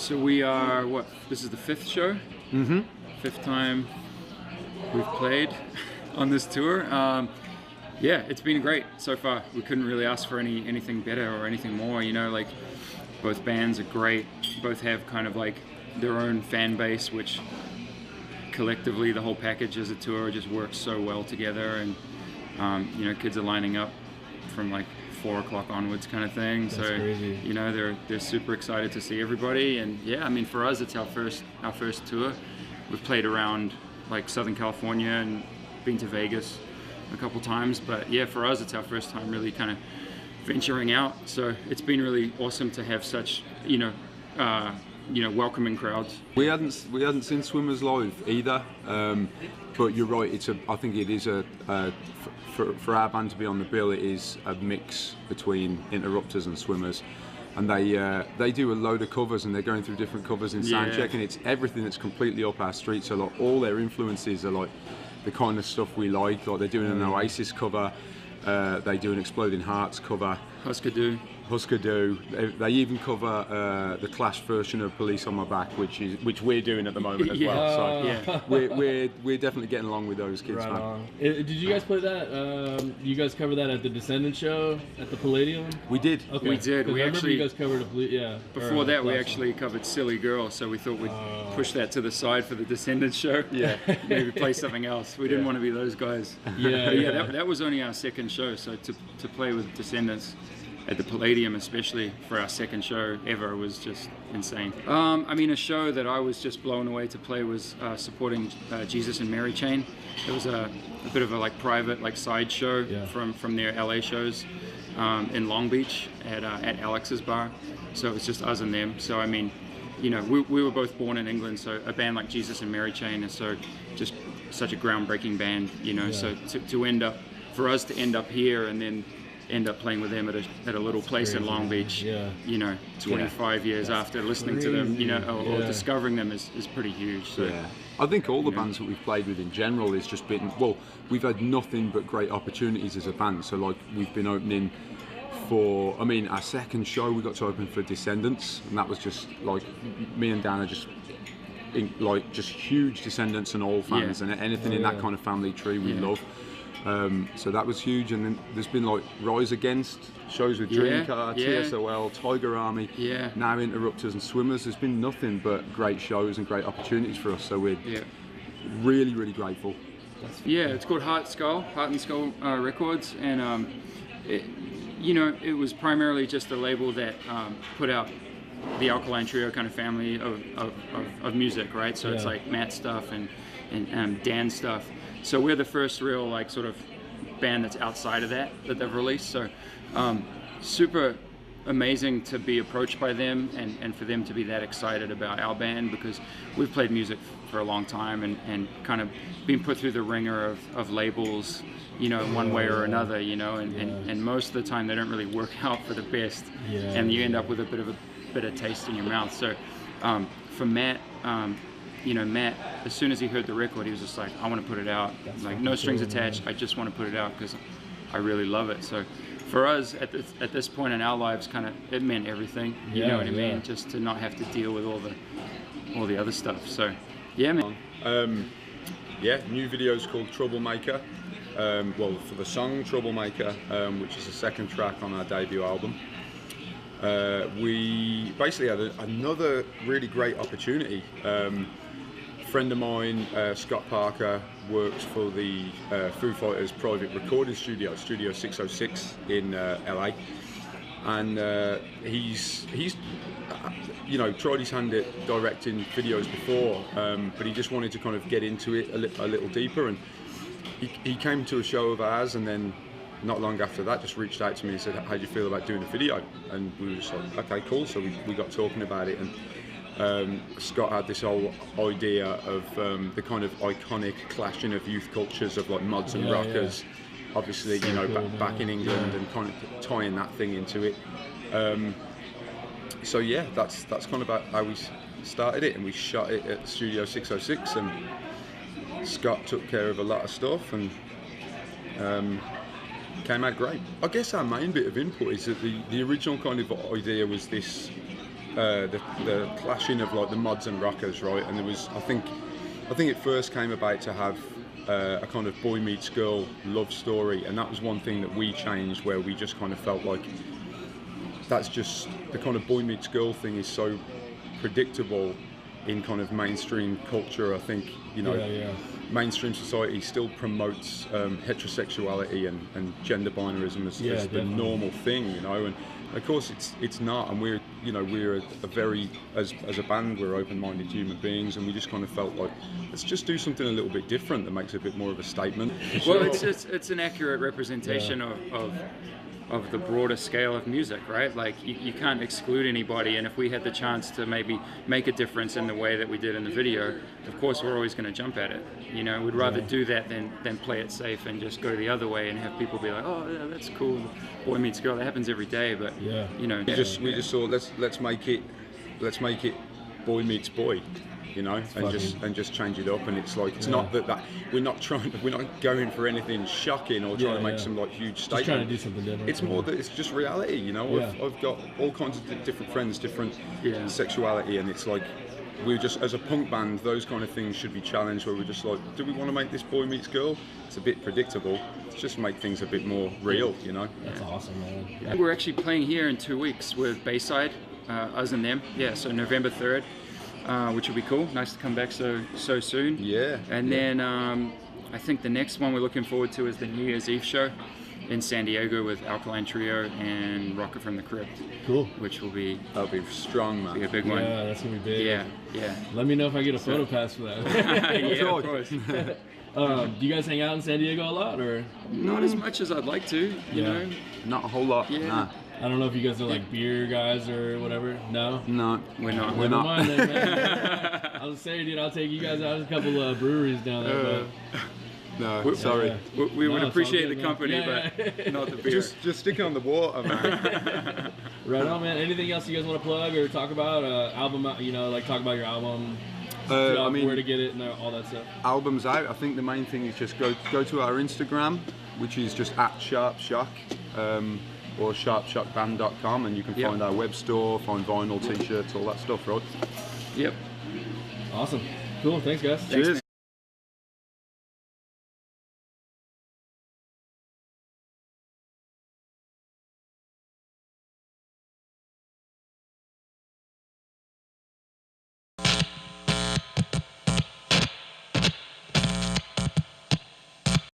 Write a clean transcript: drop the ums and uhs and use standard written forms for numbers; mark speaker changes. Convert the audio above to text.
Speaker 1: So we are, what, this is the 5th show?
Speaker 2: Mm-hmm.
Speaker 1: 5th time we've played on this tour. Yeah, it's been great so far. We couldn't really ask for anything better or anything more, you know, like both bands are great, both have kind of like their own fan base, which collectively the whole package as a tour just works so well together, and you know, kids are lining up from like 4 o'clock onwards kind of thing.
Speaker 2: That's
Speaker 1: so
Speaker 2: crazy.
Speaker 1: You know, they're super excited to see everybody, and yeah, I mean, for us it's our first tour. We've played around like Southern California and been to Vegas a couple times, but yeah, for us it's our first time really kind of venturing out. So it's been really awesome to have such welcoming crowds.
Speaker 3: We hadn't seen Swimmers live either, but you're right. I think it is for our band to be on the bill. It is a mix between Interrupters and Swimmers, and they do a load of covers, and they're going through different covers in soundcheck, and it's everything that's completely up our street. So like all their influences are like the kind of stuff we like. Like they're doing an Oasis cover, they do an Exploding Hearts cover,
Speaker 1: Husker Du.
Speaker 3: They even cover the Clash version of Police on My Back, which we're doing at the moment as well. So
Speaker 1: yeah.
Speaker 3: we're definitely getting along with those kids,
Speaker 2: Right
Speaker 3: man.
Speaker 2: on. Did you guys play that? You guys cover that at the Descendants show at the Palladium?
Speaker 3: We did.
Speaker 2: Okay.
Speaker 1: We did. We
Speaker 2: I remember
Speaker 1: actually-
Speaker 2: you guys covered
Speaker 1: Before that, we actually covered Silly Girl, so we thought we'd push that to the side for the Descendants show.
Speaker 3: Yeah.
Speaker 1: Maybe play something else. We didn't want to be those guys.
Speaker 2: Yeah,
Speaker 1: But
Speaker 2: yeah.
Speaker 1: that was only our second show, so to play with Descendants at the Palladium, especially for our second show ever, was just insane. I mean, a show that I was just blown away to play was supporting Jesus and Mary Chain. It was a bit of a like private like side show from their LA shows in Long Beach at Alex's bar. So it was just us and them. So I mean, you know, we were both born in England, so a band like Jesus and Mary Chain is so just such a groundbreaking band, you know. So for us to end up here and then end up playing with them at a little place in Long Beach, you know, 25 years after listening to them, you know, or discovering them is pretty huge. So,
Speaker 3: Yeah. I think all the bands that we've played with in general is just been, well, we've had nothing but great opportunities as a band. So like we've been opening for, I mean, our second show we got to open for Descendants, and that was just like, me and Dan are just huge Descendants and all fans, and anything in that kind of family tree we love. So that was huge, and then there's been like Rise Against shows with Dreamcar, TSOL, Tiger Army, now Interrupters and Swimmers. There's been nothing but great shows and great opportunities for us, so we're really, really grateful.
Speaker 1: Yeah, it's called Heart and Skull Records, and it was primarily just a label that put out the Alkaline Trio kind of family of music, right? So it's like Matt stuff and Dan stuff. So we're the first real like sort of band that's outside of that they've released. So super amazing to be approached by them and for them to be that excited about our band, because we've played music for a long time and kind of been put through the ringer of labels, you know, in one way or another, you know, and most of the time they don't really work out for the best, and you end up with a bit of a bitter taste in your mouth. So for Matt, Matt, as soon as he heard the record, he was just like, I want to put it out. Like, no strings attached. I just want to put it out because I really love it. So for us, at this point in our lives, kind of, it meant everything. You know what I mean? Just to not have to deal with all the other stuff. So, yeah, man.
Speaker 3: New video's called Troublemaker. For the song Troublemaker, which is the second track on our debut album. We basically had another really great opportunity. A friend of mine, Scott Parker, works for the Foo Fighters private recording studio, Studio 606 in LA, and he's tried his hand at directing videos before, but he just wanted to kind of get into it a little deeper, and he came to a show of ours, and then not long after that just reached out to me and said, how do you feel about doing a video? And we were just like, okay, cool. So we got talking about it, and Scott had this whole idea of the kind of iconic clashing of youth cultures of like mods and rockers, obviously, so back in England, and kind of tying that thing into it. So yeah, that's kind of about how we started it, and we shot it at Studio 606, and Scott took care of a lot of stuff, and came out great. I guess our main bit of input is that the original kind of idea was this the clashing of like the mods and rockers, right? And there was, I think it first came about to have a kind of boy meets girl love story, and that was one thing that we changed, where we just kind of felt like that's just the kind of boy meets girl thing is so predictable in kind of mainstream culture. I think, you know, mainstream society still promotes heterosexuality and gender binarism as the normal thing, you know, and of course it's not, and we're a very, as a band, we're open-minded human beings, and we just kind of felt like, let's just do something a little bit different that makes a bit more of a statement.
Speaker 1: Well, it's an accurate representation of the broader scale of music, right? Like you can't exclude anybody, and if we had the chance to maybe make a difference in the way that we did in the video, of course we're always going to jump at it. You know, we'd rather do that than play it safe and just go the other way and have people be like, oh yeah, that's cool, boy meets girl, that happens every day, but you know,
Speaker 3: we just thought let's make it boy meets boy, you know, and just change it up. And it's like, it's not that we're not going for anything shocking or trying to make some like huge statement.
Speaker 2: Just trying to do something different.
Speaker 3: It's more that it's just reality, you know. I've got all kinds of different friends, different sexuality, and it's like, we're just, as a punk band, those kind of things should be challenged, where we're just like, do we want to make this boy meets girl? It's a bit predictable. Let's just make things a bit more real, you know.
Speaker 2: That's awesome, man.
Speaker 1: Yeah. We're actually playing here in 2 weeks with Bayside, us and them. Yeah, so November 3rd. Which will be cool. Nice to come back so soon.
Speaker 3: Yeah.
Speaker 1: And then I think the next one we're looking forward to is the New Year's Eve show in San Diego with Alkaline Trio and Rocket from the Crypt.
Speaker 2: Cool.
Speaker 1: Which will be,
Speaker 3: that'll be strong, man.
Speaker 1: Be a big one.
Speaker 2: Yeah, that's gonna be big.
Speaker 1: Yeah.
Speaker 2: Let me know if I get a photo pass for that.
Speaker 1: Yeah, of course.
Speaker 2: Do you guys hang out in San Diego a lot, or?
Speaker 1: Not as much as I'd like to. You know.
Speaker 3: Not a whole lot.
Speaker 1: Yeah.
Speaker 3: Nah.
Speaker 2: I don't know if you guys are like beer guys or whatever. No?
Speaker 3: No,
Speaker 1: we're not.
Speaker 2: Never mind then, man. I was saying, dude, I'll take you guys out to a couple of breweries down there.
Speaker 3: No, sorry.
Speaker 1: We would appreciate the company, but not the beer.
Speaker 3: Just stick on the water, man.
Speaker 2: Right on, man. Anything else you guys want to plug or talk about? Album, you know, like talk about your album.
Speaker 3: I mean,
Speaker 2: where to get it and all that stuff.
Speaker 3: Album's out. I think the main thing is just go to our Instagram, which is just @SharpShock. Or sharpshockband.com, and you can find our web store, find vinyl, t-shirts, all that stuff, right?
Speaker 1: Yep.
Speaker 2: Awesome. Cool. Thanks, guys.
Speaker 3: Cheers.